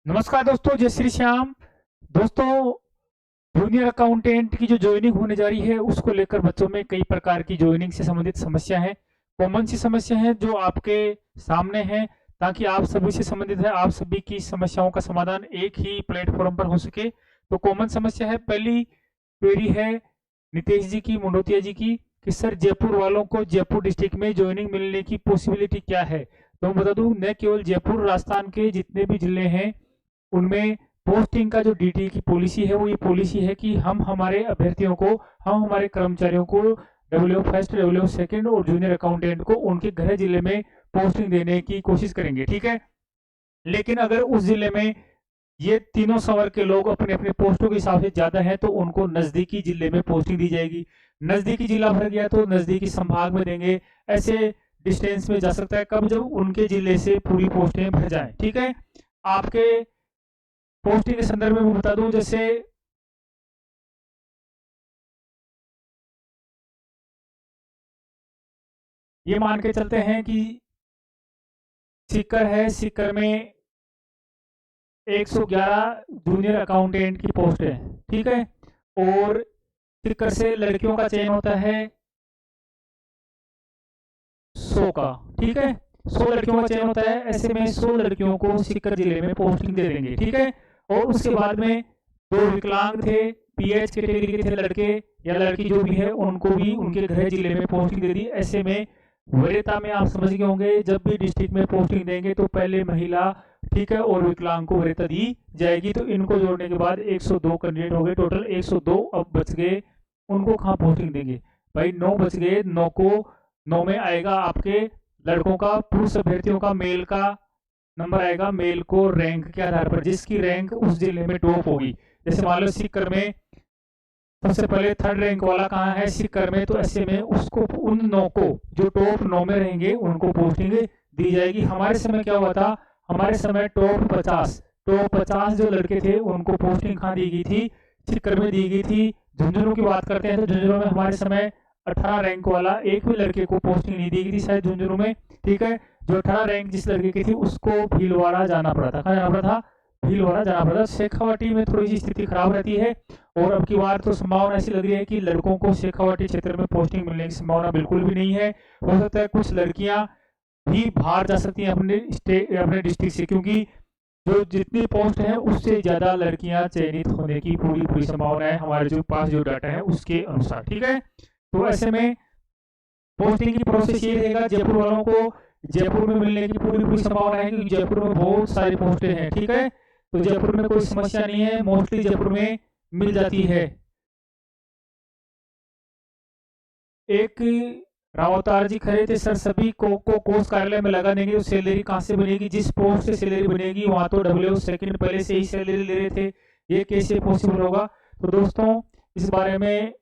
नमस्कार दोस्तों, जय श्री श्याम। दोस्तों, जूनियर अकाउंटेंट की जो जॉइनिंग होने जा रही है उसको लेकर बच्चों में कई प्रकार की जॉइनिंग से संबंधित समस्या है। कॉमन सी समस्या है जो आपके सामने है, ताकि आप सभी से संबंधित है, आप सभी की समस्याओं का समाधान एक ही प्लेटफॉर्म पर हो सके। तो कॉमन समस्या है, पहली क्वेरी है नितेश जी की, मुंडोतिया जी की, कि सर जयपुर वालों को जयपुर डिस्ट्रिक्ट में जॉइनिंग मिलने की पॉसिबिलिटी क्या है। तो मैं बता दूं, न केवल जयपुर, राजस्थान के जितने भी जिले हैं उनमें पोस्टिंग का जो डीटी की पॉलिसी है वो ये पॉलिसी है कि हम हमारे अभ्यर्थियों को, हम हमारे कर्मचारियों को डब्ल्यू फर्स्ट, डब्ल्यू सेकंड और जूनियर अकाउंटेंट को उनके गृह जिले में पोस्टिंग देने की कोशिश करेंगे, ठीक है। लेकिन अगर उस जिले में ये तीनों संवर्ग के लोग अपने अपने पोस्टों के हिसाब से ज्यादा है तो उनको नजदीकी जिले में पोस्टिंग दी जाएगी। नजदीकी जिला भर गया तो नजदीकी संभाग में देंगे। ऐसे डिस्टेंस में जा सकता है, कब, जब उनके जिले से पूरी पोस्टें भर जाए, ठीक है। आपके पोस्टिंग के संदर्भ में मैं बता दूं, जैसे ये मान के चलते हैं कि सीकर है, सीकर में 111 जूनियर अकाउंटेंट की पोस्ट है, ठीक है। और सीकर से लड़कियों का चयन होता है 100 का, ठीक है। 100 लड़कियों का चयन होता है, ऐसे में 100 लड़कियों को सीकर जिले में पोस्टिंग दे देंगे, ठीक है। और उसके बाद में दो विकलांग थे, पीएच कैटेगरी के थे लड़के या लड़की जो भी है, उनको भी उनके गृह जिले में पोस्टिंग दे दी। ऐसे में वरीयता में आप समझ गए होंगे, जब भी डिस्ट्रिक्ट में पोस्टिंग देंगे तो पहले महिला, ठीक है, और विकलांग को वरीयता दी जाएगी। तो इनको जोड़ने के बाद 102 कैंडिडेट हो गए, टोटल 102 अब बच गए। उनको कहाँ पोस्टिंग देंगे भाई? 9 बच गए। 9 को 9 में आएगा आपके लड़कों का, पुरुष अभ्यर्थियों का मेल का नंबर आएगा, मेल को रैंक के आधार पर, जिसकी रैंक उस जिले में टॉप होगी। जैसे मान लो सीकर में सबसे पहले थर्ड रैंक वाला कहाँ है, सीकर में, तो ऐसे में उसको, उन 9 को जो टॉप 9 में रहेंगे उनको पोस्टिंग दी जाएगी। हमारे समय क्या हुआ था, हमारे समय टॉप 50 जो लड़के थे उनको पोस्टिंग कहाँ दी गई थी? सीकर में दी गई थी। झुंझुनू की बात करते हैं तो झुंझुनू में हमारे समय 18 रैंक वाला एक भी लड़के को पोस्टिंग नहीं दी गई थी शायद झुंझुनू में, ठीक है। जो 18 रैंक जिस लड़के की थी उसको भीलवाड़ा जाना पड़ा था। कहाँ जाना पड़ा था? भीलवाड़ा जाना पड़ा था। शेखावाटी में थोड़ी सी स्थिति खराब रहती है, और अब की बार तो संभावना ऐसी लग रही है कि लड़कों को शेखावाटी क्षेत्र में पोस्टिंग मिलने की संभावना बिल्कुल भी नहीं है। हो सकता है कुछ लड़कियां भी बाहर जा सकती हैं अपने स्टेट, अपने डिस्ट्रिक्ट से, क्योंकि जो जितनी पोस्ट है उससे ज्यादा लड़कियां चयनित होने की पूरी पूरी संभावना है, हमारे जो पास जो डाटा है उसके अनुसार, ठीक है। तो ऐसे में पोस्टिंग की प्रोसेस ये रहेगा, जयपुर वालों को जयपुर में मिलने की पूरी पूरी संभावना है, क्योंकि जयपुर में बहुत सारी पोस्टें हैं, ठीक है। तो जयपुर में कोई समस्या नहीं है, मोस्टली जयपुर में मिल जाती है। एक रावतार जी खड़े थे, सर सभी को कोष कार्यालय में लगा देंगे तो सैलरी कहाँ से बनेगी? जिस पोस्ट से सैलरी बनेगी वहां तो डब्ल्यू सेकंड पहले से ही सैलरी ले रहे थे, ये कैसे पॉसिबल होगा? तो दोस्तों, इस बारे में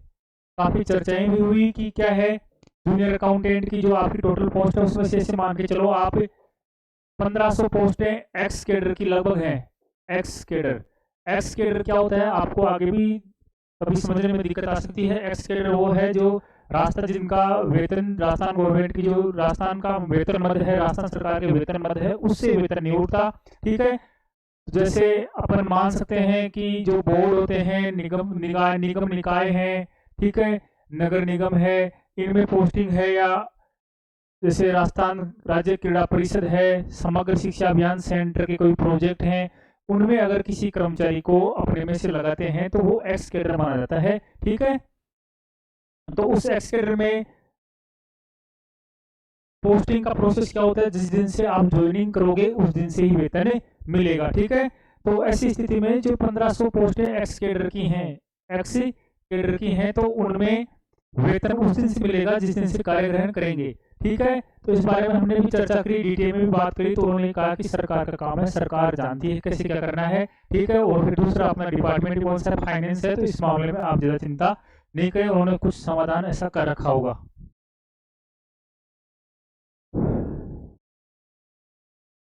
काफी चर्चाएं भी हुई कि क्या है, जूनियर अकाउंटेंट की जो आपकी टोटल पोस्ट है उसमें से ऐसे मान के चलो आप 1500 पोस्टें एक्स कैडर की लगभग हैं। एक्स कैडर, एक्स कैडर क्या होता है आपको आगे भी कभी समझने में दिक्कत आ सकती है। एक्स कैडर वो है जो राजस्थान, जिनका वेतन राजस्थान गवर्नमेंट की, जो राजस्थान का वेतन मद है, राजस्थान सरकार के वेतन मद है, उससे वेतन नहीं उठता, ठीक है। जैसे अपन मान सकते हैं कि जो बोर्ड होते हैं, निगम निकाय हैं, ठीक है, नगर निगम है, इनमें पोस्टिंग है, या जैसे राजस्थान राज्य क्रीड़ा परिषद है, समग्र शिक्षा अभियान सेंटर के कोई प्रोजेक्ट हैं, उनमें अगर किसी कर्मचारी को अपने में से लगाते हैं तो वो एक्स कैडर माना जाता है, ठीक है। तो उस एक्स कैडर में पोस्टिंग का प्रोसेस क्या होता है, जिस दिन से आप ज्वाइनिंग करोगे उस दिन से ही वेतन मिलेगा, ठीक है। तो ऐसी स्थिति में जो 1500 पोस्टें एक्स कैडर की हैं, एक्स कैडर की हैं, तो उनमें वेतन उस दिन से मिलेगा जिस दिन से कार्य ग्रहण करेंगे, ठीक है। तो इस बारे में हमने भी चर्चा करी, डिटेल में भी बात करी, तो उन्होंने कहा कि सरकार का काम है, सरकार जानती है कैसे क्या करना है, ठीक है। और फिर दूसरा अपना डिपार्टमेंट भी कौन सा फाइनेंस है, तो इस मामले में आप ज्यादा चिंता नहीं करें, उन्होंने कुछ समाधान ऐसा कर रखा होगा।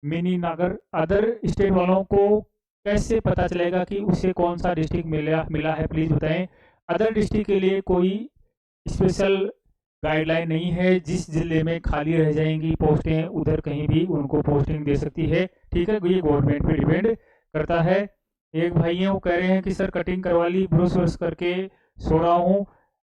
मिनी नागर, अदर स्टेट वालों को कैसे पता चलेगा कि उसे कौन सा डिस्ट्रिक्ट मिला मिला है, प्लीज बताएं। अदर डिस्ट्रिक्ट के लिए कोई स्पेशल गाइडलाइन नहीं है, जिस जिले में खाली रह जाएंगी पोस्टें उधर कहीं भी उनको पोस्टिंग दे सकती है, ठीक है। ये गवर्नमेंट पे डिपेंड करता है। एक भाई हैं वो कह रहे हैं कि सर कटिंग करवा ली, ब्रश व्रश करके सो रहा हूँ,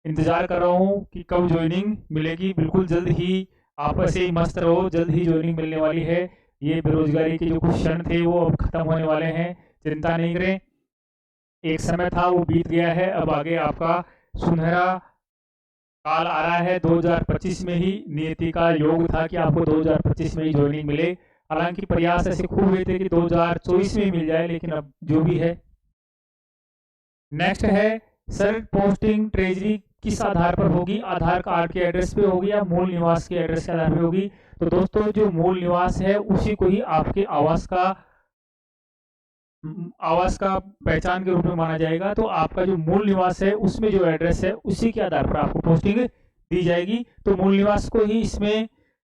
इंतज़ार कर रहा हूँ कि कब ज्वाइनिंग मिलेगी। बिल्कुल जल्द ही आप ऐसे ही मस्त रहो, जल्द ही ज्वाइनिंग मिलने वाली है। ये बेरोजगारी के जो कुछ क्षण थे वो अब खत्म होने वाले हैं, चिंता नहीं करें। एक समय था वो बीत गया है, अब आगे आपका सुनहरा काल आ रहा है। 2025 में ही नियति का योग था कि आपको 2025 में ही ज्वाइनिंग मिले। हालांकि प्रयास ऐसे खूब हुए थे कि 2024 में ही मिल जाए, लेकिन अब जो भी है। नेक्स्ट है सर, पोस्टिंग ट्रेजरी किस आधार पर होगी? आधार कार्ड के एड्रेस पे होगी या मूल निवास के एड्रेस के आधार पे होगी? तो दोस्तों जो मूल निवास है उसी को ही आपके आवास का पहचान के रूप में माना जाएगा। तो आपका जो मूल निवास है उसमें जो एड्रेस है उसी के आधार पर आपको पोस्टिंग दी जाएगी। तो मूल निवास को ही इसमें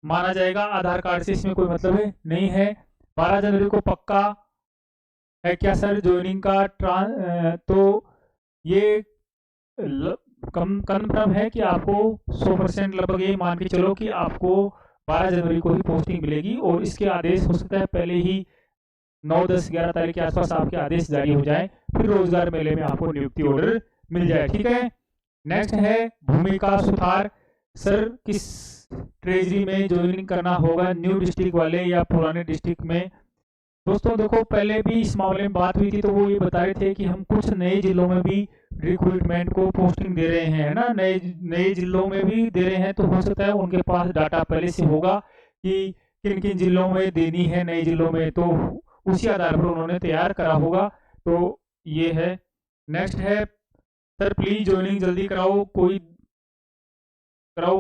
माना जाएगा, आधार कार्ड से इसमें कोई मतलब नहीं है। 12 जनवरी को पक्का है क्या सर ज्वाइनिंग का तो ये कन्फर्म है कि आपको 100% लगभग ये मान के चलो कि आपको 12 जनवरी को ही पोस्टिंग मिलेगी। और इसके आदेश हो सकता है पहले ही 9, 10, 11 तारीख के आसपास आपके आदेश जारी हो जाए, फिर रोजगार मेले में आपको नियुक्ति ऑर्डर मिल जाए। ठीक है। नेक्स्ट है भूमिका सुधार। सर किस ट्रेजरी में ज्वाइनिंग करना होगा, न्यू डिस्ट्रिक्ट वाले या पुराने डिस्ट्रिक्ट में? दोस्तों देखो, पहले भी इस मामले में बात हुई थी तो वो ये बता रहे थे कि हम कुछ नए जिलों में भी रिक्रूटमेंट को पोस्टिंग दे रहे हैं, है ना, नए नए जिलों में भी दे रहे हैं। तो हो सकता है उनके पास डाटा पहले से होगा कि किन किन जिलों में देनी है, नए जिलों में, तो उसी आधार पर उन्होंने तैयार करा होगा। तो ये है। नेक्स्ट है सर, प्लीज ज्वाइनिंग जल्दी कराओ,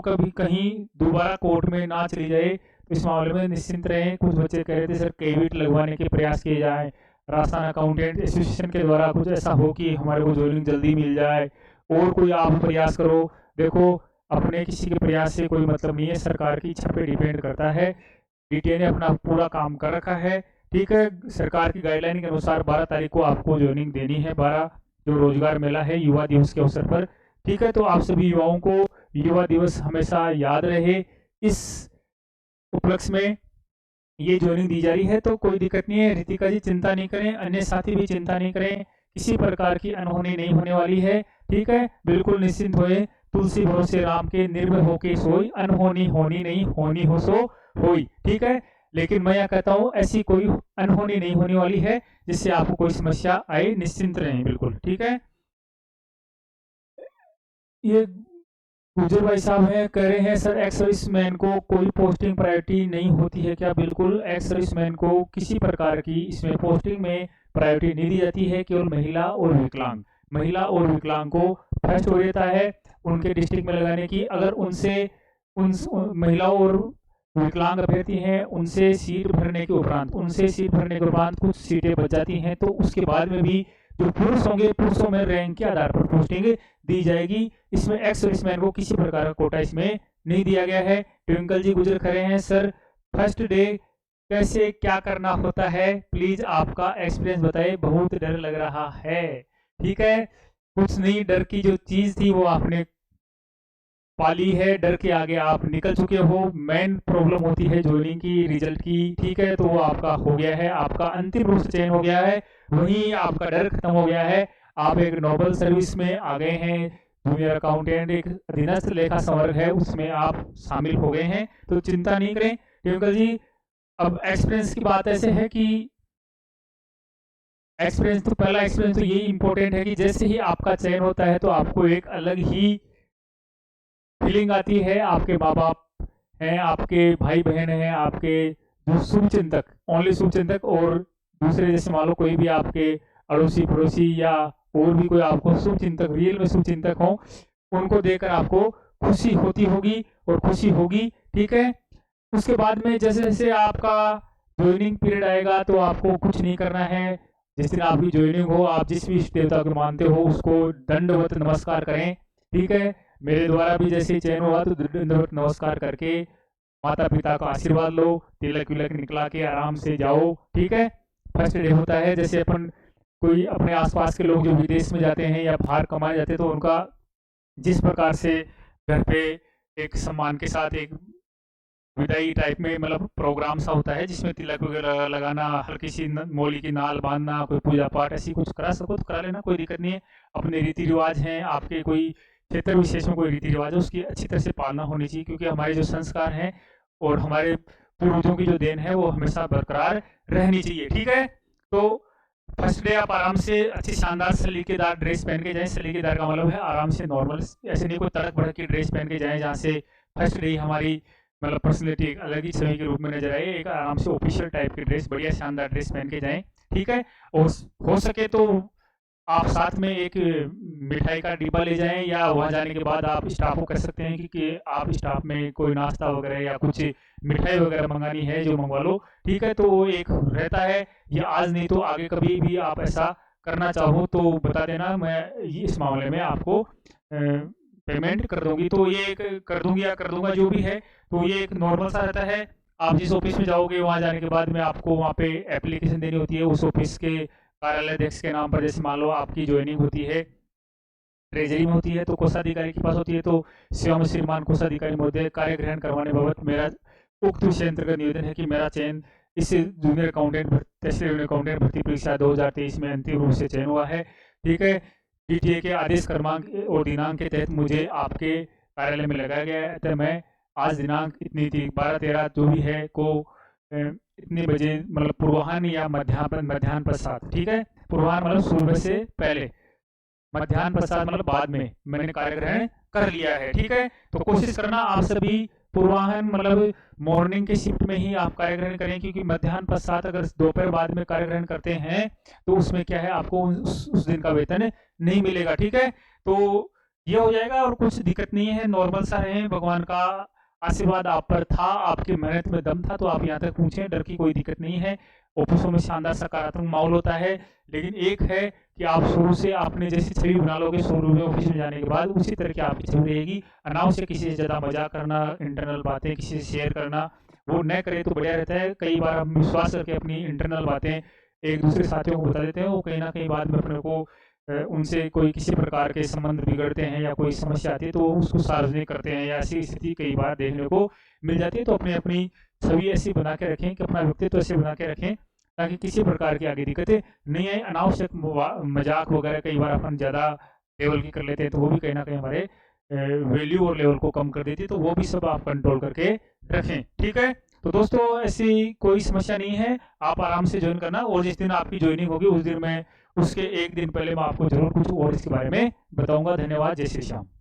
कभी कहीं दोबारा कोर्ट में ना चली जाए। तो इस मामले में निश्चिंत रहें। कुछ बच्चे कह रहे थे सर केविट लगवाने के प्रयास किए जाए, राजस्थान अकाउंटेंट एसोसिएशन के द्वारा कुछ ऐसा हो कि हमारे को ज्वाइनिंग जल्दी मिल जाए, और कोई आप प्रयास करो। देखो, अपने किसी के प्रयास से कोई मतलब नहीं है, सरकार की इच्छा पे डिपेंड करता है। डीटीए ने अपना पूरा काम कर रखा है। ठीक है, सरकार की गाइडलाइन के अनुसार 12 तारीख को आपको ज्वाइनिंग देनी है, 12 जो रोजगार मेला है युवा दिवस के अवसर पर। ठीक है, तो आप सभी युवाओं को युवा दिवस हमेशा याद रहे। इस उपलक्ष्य में ये ज्वाइनिंग दी जा रही है, तो कोई दिक्कत नहीं है। रितिका जी चिंता नहीं करें, अन्य साथी भी चिंता नहीं करें, किसी प्रकार की अनहोनी नहीं होने वाली है। ठीक है, बिल्कुल निश्चिंत होए, तुलसी भरोसे राम के, निर्भय होके सोई, अनहोनी होनी नहीं, होनी हो सो होई। ठीक है, लेकिन मैं यह कहता हूँ ऐसी कोई अनहोनी नहीं होने वाली है जिससे आपको कोई समस्या आए, निश्चिंत रहें बिल्कुल। ठीक है। ये गुजर भाई साहब हैं, कह रहे हैं सर एक्स सर्विसमैन को कोई पोस्टिंग प्रायोरिटी नहीं होती है क्या? बिल्कुल, एक्स सर्विसमैन को किसी प्रकार की इसमें पोस्टिंग में प्रायोरिटी नहीं दी जाती है। केवल महिला और विकलांग को फर्स्ट हो जाता है उनके डिस्ट्रिक्ट में लगाने की। अगर उनसे उन महिलाओं और विकलांग अभ्यर्थी हैं, उनसे सीट भरने के उपरांत कुछ सीटें बच जाती हैं, तो उसके बाद में भी जो पुरुष होंगे, पुरुषों में रैंक के आधार पर पोस्टिंग दी जाएगी। इसमें एक्स सर्विसमैन को किसी प्रकार का कोटा इसमें नहीं दिया गया है। ट्विंकल जी गुजर खड़े हैं, सर फर्स्ट डे कैसे क्या करना होता है, प्लीज आपका एक्सपीरियंस बताइए, बहुत डर लग रहा है। ठीक है, कुछ नहीं, डर की जो चीज थी वो आपने पाली है, डर के आगे आप निकल चुके हो। मेन प्रॉब्लम होती है ज्वाइनिंग की, रिजल्ट की। ठीक है, तो वो आपका हो गया है, आपका अंतिम रूप से चयन हो गया है, वहीं आपका डर खत्म हो गया है। आप एक नोबल सर्विस में आ गए हैं, जूनियर अकाउंटेंट एक अधीनस्थ लेखा संवर्ग है उसमें आप शामिल हो गए हैं, तो चिंता नहीं करें ट्विंकल जी। अब एक्सपीरियंस की बात ऐसे है कि पहला एक्सपीरियंस तो यही इंपॉर्टेंट है कि जैसे ही आपका चयन होता है तो आपको एक अलग ही फीलिंग आती है। आपके माँ बाप हैं, आपके भाई बहन हैं, आपके जो शुभचिंतक, ओनली शुभचिंतक, और दूसरे जैसे मान लो कोई भी आपके अड़ोसी पड़ोसी या और भी कोई आपको शुभचिंतक, रियल में शुभचिंतक हो, उनको देखकर आपको खुशी होती होगी और खुशी होगी। ठीक है, उसके बाद में जैसे जैसे आपका ज्वाइनिंग पीरियड आएगा तो आपको कुछ नहीं करना है। जिस दिन आपकी ज्वाइनिंग हो, आप जिस भी इष्ट देवता को मानते हो उसको दंडवत नमस्कार करें। ठीक है, मेरे द्वारा भी जैसे चयन हुआ तो दंडवत नमस्कार करके माता पिता का आशीर्वाद लो, तिलक विलक निकला के आराम से जाओ। ठीक है, फर्स्ट डे होता है, जैसे अपन कोई अपने आसपास के लोग जो विदेश में जाते हैं या बाहर कमाए जाते हैं तो उनका जिस प्रकार से घर पे एक सम्मान के साथ एक विदाई टाइप में मतलब प्रोग्राम सा होता है जिसमें तिलक वगैरह लगाना, हल्की सी मौली की नाल बांधना, कोई पूजा पाठ ऐसी कुछ करा सको तो करा लेना, कोई दिक्कत नहीं है। अपने रीति रिवाज हैं, आपके कोई क्षेत्र विशेष में कोई रीति रिवाज है, उसकी अच्छी तरह से पालना होनी चाहिए, क्योंकि हमारे जो संस्कार हैं और हमारे पूर्वजों की जो देन है वो हमेशा बरकरार रहनी चाहिए। ठीक है, तो फर्स्ट डे आप आराम से अच्छी शानदार सलीकेदार ड्रेस पहन के जाएं। सलीकेदार का मतलब है आराम से नॉर्मल, ऐसे नहीं कोई तड़क भड़क की ड्रेस पहन के जाएं जहाँ से फर्स्ट डे ही हमारी मतलब पर्सनैलिटी एक अलग ही छवि के रूप में नजर आए। एक आराम से ऑफिशियल टाइप की ड्रेस, बढ़िया शानदार ड्रेस पहन के जाएं। ठीक है, और हो सके तो आप साथ में एक मिठाई का डिब्बा ले जाएं, या वहां जाने के बाद आप स्टाफ को कह सकते हैं कि आप स्टाफ में कोई नाश्ता वगैरह या कुछ मिठाई वगैरह मंगानी है जो मंगवा लो। ठीक है, तो वो एक रहता है, ये आज नहीं तो आगे कभी भी आप ऐसा करना चाहो तो बता देना, मैं इस मामले में आपको पेमेंट कर दूंगी। तो ये एक कर दूंगी या कर दूंगा जो भी है, तो ये एक नॉर्मल सा रहता है। आप जिस ऑफिस में जाओगे वहां जाने के बाद में आपको वहां पे एप्लीकेशन देनी होती है उस ऑफिस के कार्यालय अध्यक्ष के नाम पर। जैसे मान लो आपकी ज्वाइनिंग होती है ट्रेजरी में होती है तो कोषाधिकारी के पास होती है, तो सेवा में श्रीमान कोषाधिकारी महोदय, कार्य ग्रहण करवाने बाबत मेरा उक्त विषय अंतर्गत निवेदन है कि मेरा चयन इस जूनियर अकाउंटेंट तहसील अकाउंटेंट भर्ती परीक्षा 2023 में अंतिम रूप से चयन हुआ है। ठीक है, डीटीए के आदेश क्रमांक और दिनांक के तहत मुझे आपके कार्यालय में लगाया गया है, अतः मैं आज दिनांक इतनी थी 12-13 जो भी है को इतने बजे मतलब पूर्वाह्न या मध्याह्न पश्चात। ठीक है, पूर्वाह्न मतलब सुबह से पहले, मध्याह्न पश्चात मतलब बाद में मैंने कार्य ग्रहण कर लिया है। ठीक है, तो कोशिश करना आप सभी पूर्वाह्न मतलब मॉर्निंग के शिफ्ट में ही आप कार्य ग्रहण करें, क्योंकि मध्याह्न पश्चात अगर दोपहर बाद में कार्य ग्रहण करते हैं तो उसमें क्या है आपको उस दिन का वेतन नहीं मिलेगा। ठीक है, तो ये हो जाएगा और कुछ दिक्कत नहीं है, नॉर्मल सा रहे। भगवान का आशीर्वाद आप पर था, आपकी मेहनत में दम था तो आप यहाँ तक पहुंचे, डर की कोई दिक्कत नहीं है। ऑफिसों में शानदार सकारात्मक माहौल होता है, लेकिन एक है कि आप शुरू से आपने जैसी छवि बना लोगे शुरू में ऑफिस में जाने के बाद उसी तरह की आपकी छवि रहेगी। अनावश्यक किसी से ज़्यादा मजाक करना, इंटरनल बातें किसी से शेयर करना वो न करे तो बढ़िया रहता है। कई बार हम विश्वास करके अपनी इंटरनल बातें एक दूसरे साथियों को बता देते हैं, वो कहीं ना कहीं बाद में अपने को उनसे कोई किसी प्रकार के संबंध बिगड़ते हैं या कोई समस्या आती है तो उसको सार्वजनिक करते हैं, या ऐसी स्थिति कई बार देखने को मिल जाती है। तो अपनी अपनी छवि ऐसी बना के रखें कि अपना व्यक्तित्व ऐसे बना के रखें ताकि किसी प्रकार की आगे दिक्कतें नहीं आए। अनावश्यक मजाक वगैरह कई बार अपन ज़्यादा लेवल की कर लेते हैं तो वो भी कहीं ना कहीं हमारे वैल्यू और लेवल को कम कर देती है, तो वो भी सब आप कंट्रोल करके रखें। ठीक है, तो दोस्तों ऐसी कोई समस्या नहीं है, आप आराम से ज्वाइन करना, और जिस दिन आपकी ज्वाइनिंग होगी उस दिन मैं उसके एक दिन पहले मैं आपको जरूर कुछ और इसके बारे में बताऊंगा। धन्यवाद, जय श्री श्याम।